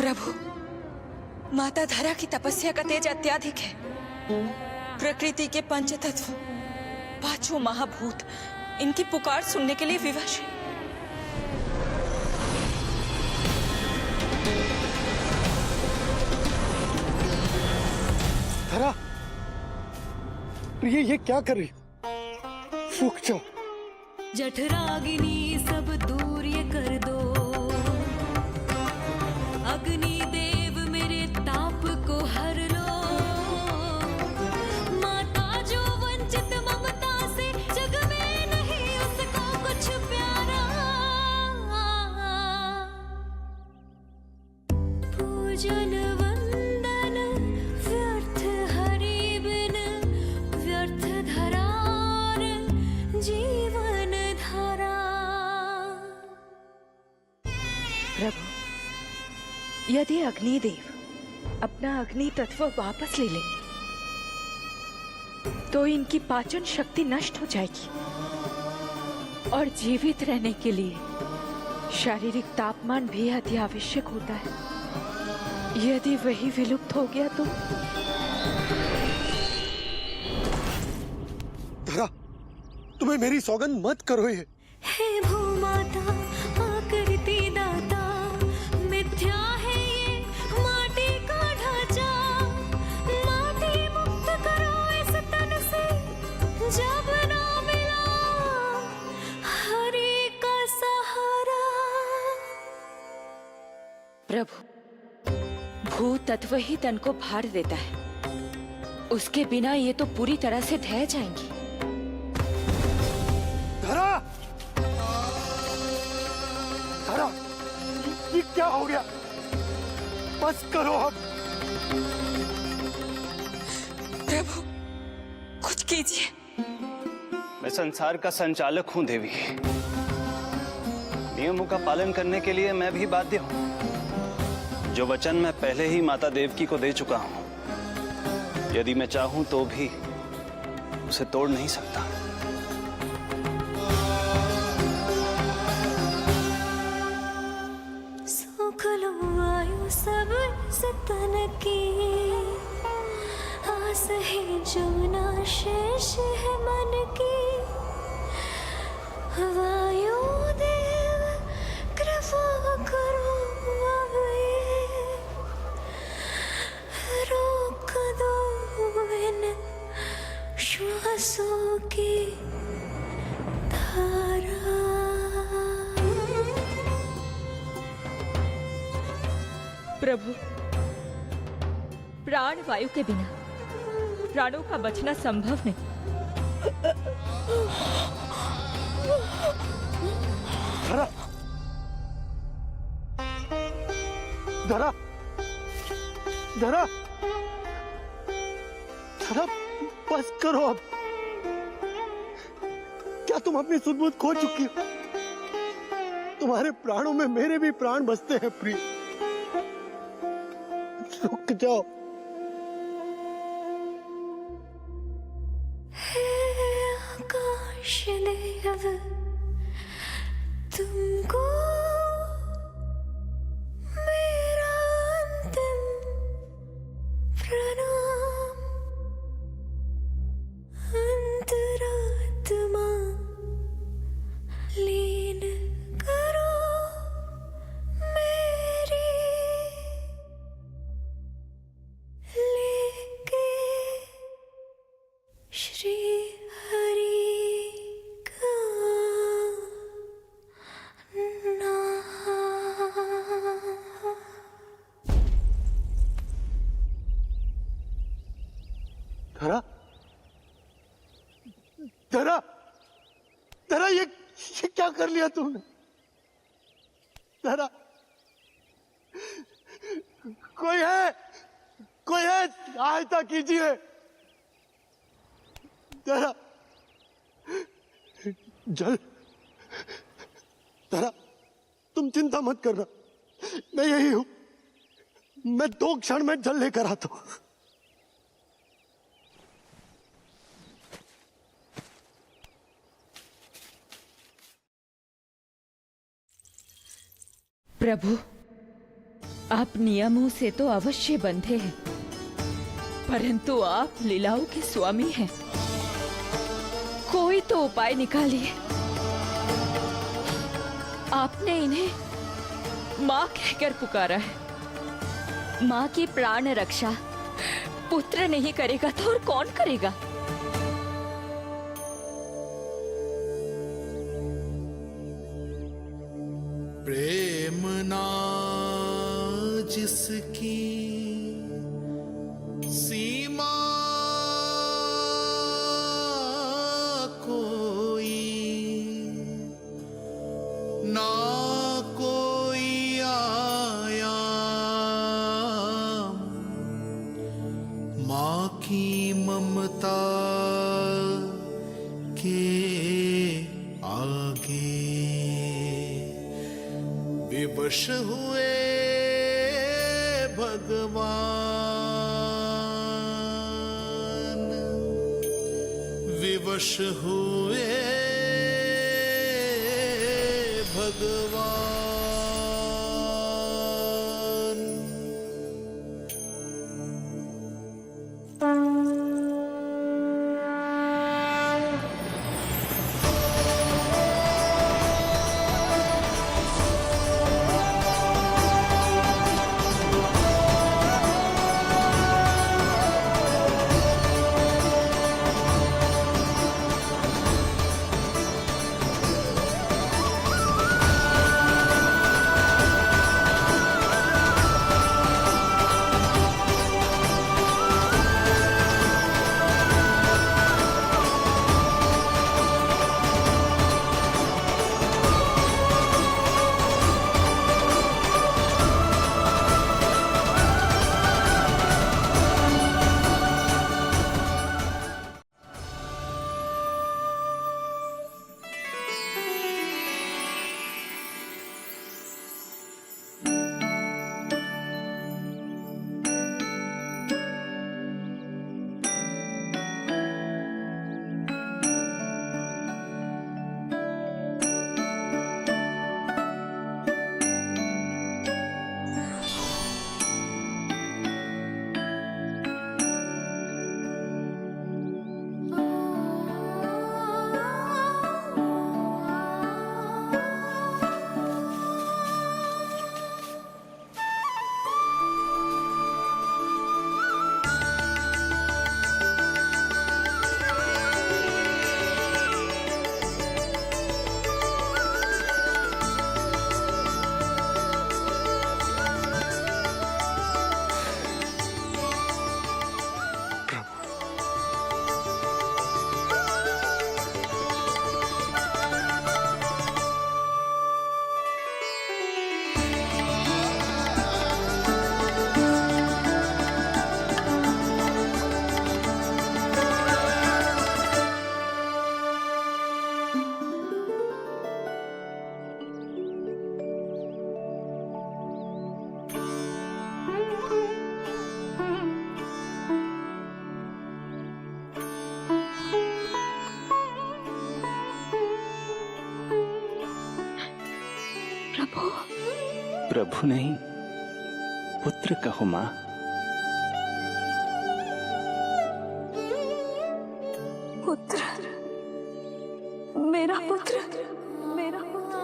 प्रभु, माता धरा की तपस्या का तेज अत्यधिक है। प्रकृति के पंचतत्व, पांचों महाभूत इनकी पुकार सुनने के लिए विवश है। धरा, प्रिय ये क्या कर रही? रुक जाओ। जठराग्नि सब दूर ये कर दो, अग्नि देव मेरे ताप को हर लो। माता जो वंचित ममता से, जग में नहीं उसको कुछ प्यारा। पूजन वंदन व्यर्थ हरि बिन, व्यर्थ धरार जीवन धारा। प्रभु, यदि अग्निदेव अपना अग्नि तत्व वापस ले लेंगे तो इनकी पाचन शक्ति नष्ट हो जाएगी और जीवित रहने के लिए शारीरिक तापमान भी अति आवश्यक होता है। यदि वही विलुप्त हो गया तो धरा, तुम्हें मेरी सौगंध मत करो ये। हे भूमाता आकृति दाता, मिथ्या है ये माटी का ढांचा। माटी मुक्त करो इस तन से, जब ना मिला हरि का सहारा। प्रभु, भू तत्व ही तन को भार देता है, उसके बिना ये तो पूरी तरह से ढह जाएंगी। धरा, धरा, ये क्या हो गया? बस करो अब। प्रभु, कुछ कीजिए। मैं संसार का संचालक हूं देवी। नियमों का पालन करने के लिए मैं भी बाध्य हूं। जो वचन मैं पहले ही माता देवकी को दे चुका हूं, यदि मैं चाहूं तो भी उसे तोड़ नहीं सकता। सुख लो आयु सब इस तन की, आस है जो ना शेष है मन की। वायु देव कृपा करो अब ये, रोक दो इन श्वासों की धारा। प्रभु, प्राण वायु के बिना प्राणों का बचना संभव नहीं। धरा, धरा, धरा, धरा, बस करो अब। क्या तुम अपनी सुध-बुध खो चुकी हो? तुम्हारे प्राणों में मेरे भी प्राण बसते हैं प्रिय। रुक जाओ। हे आकाश देव, तुमको मेरा अंतिम प्रणाम। अंतरात्मा लीन करो मेरी, लेके श्री हरि का नाम। धरा, धरा, धरा, ये क्या कर लिया तुमने? धरा, कोई है, कोई है, सहायता कीजिए। धरा, जल। धरा, तुम चिंता मत करना, मैं यही हूं। मैं 2 क्षण में जल लेकर आता हूं। प्रभु, आप नियमों से तो अवश्य बंधे हैं, परंतु आप लीलाओं के स्वामी हैं। कोई तो उपाय निकालिए। आपने इन्हें माँ कहकर पुकारा है। माँ की प्राण रक्षा पुत्र नहीं करेगा तो और कौन करेगा? प्रेम ना जिसकी सीमा कोई, ना कोई आया माँ की ममता के आगे। विवश हुए भगवान, विवश हुए भगवान। प्रभु नहीं, पुत्र कहो मां। पुत्र, मेरा पुत्र, मेरा पुत्र।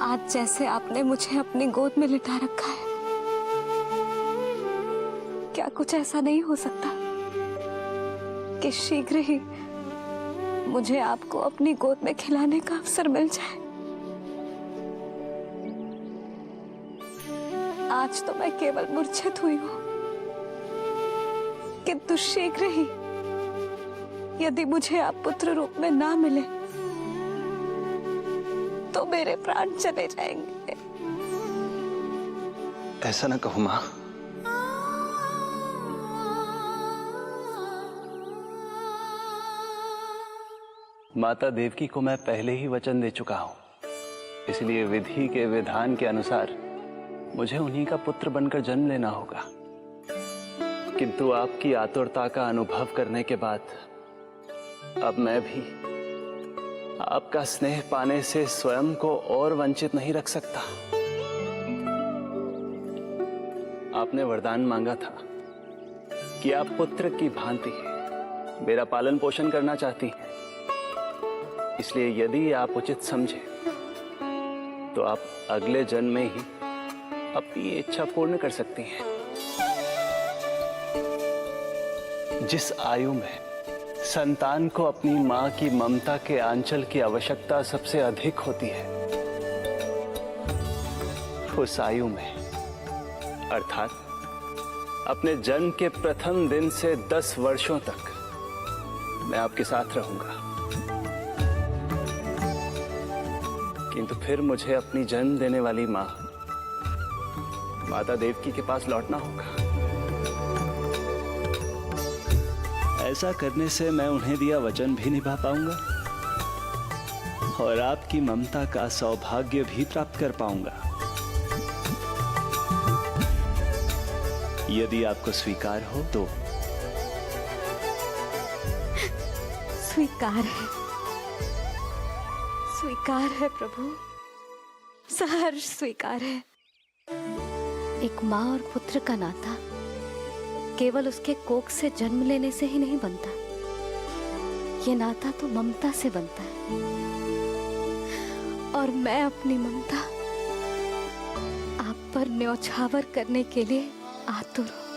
आज जैसे आपने मुझे अपनी गोद में लिटा रखा है, क्या कुछ ऐसा नहीं हो सकता कि शीघ्र ही मुझे आपको अपनी गोद में खिलाने का अवसर मिल जाए? आज तो मैं केवल मूर्छित हुई हूं, किंतु शीघ्र ही यदि मुझे आप पुत्र रूप में ना मिले तो मेरे प्राण चले जाएंगे। ऐसा ना कहो मां। माता देवकी को मैं पहले ही वचन दे चुका हूं, इसलिए विधि के विधान के अनुसार मुझे उन्हीं का पुत्र बनकर जन्म लेना होगा। किंतु आपकी आतुरता का अनुभव करने के बाद अब मैं भी आपका स्नेह पाने से स्वयं को और वंचित नहीं रख सकता। आपने वरदान मांगा था कि आप पुत्र की भांति मेरा पालन पोषण करना चाहती हैं। इसलिए यदि आप उचित समझे तो आप अगले जन्म में ही अपनी इच्छा पूर्ण कर सकती हैं। जिस आयु में संतान को अपनी मां की ममता के आंचल की आवश्यकता सबसे अधिक होती है, उस आयु में अर्थात अपने जन्म के प्रथम दिन से 10 वर्षों तक मैं आपके साथ रहूंगा। किंतु फिर मुझे अपनी जन्म देने वाली मां माता देवकी के पास लौटना होगा। ऐसा करने से मैं उन्हें दिया वचन भी निभा पाऊंगा और आपकी ममता का सौभाग्य भी प्राप्त कर पाऊंगा। यदि आपको स्वीकार हो तो। स्वीकार है, स्वीकार है प्रभु, सहर्ष स्वीकार है। एक माँ और पुत्र का नाता केवल उसके कोख से जन्म लेने से ही नहीं बनता, ये नाता तो ममता से बनता है। और मैं अपनी ममता आप पर न्यौछावर करने के लिए आतुर हूं।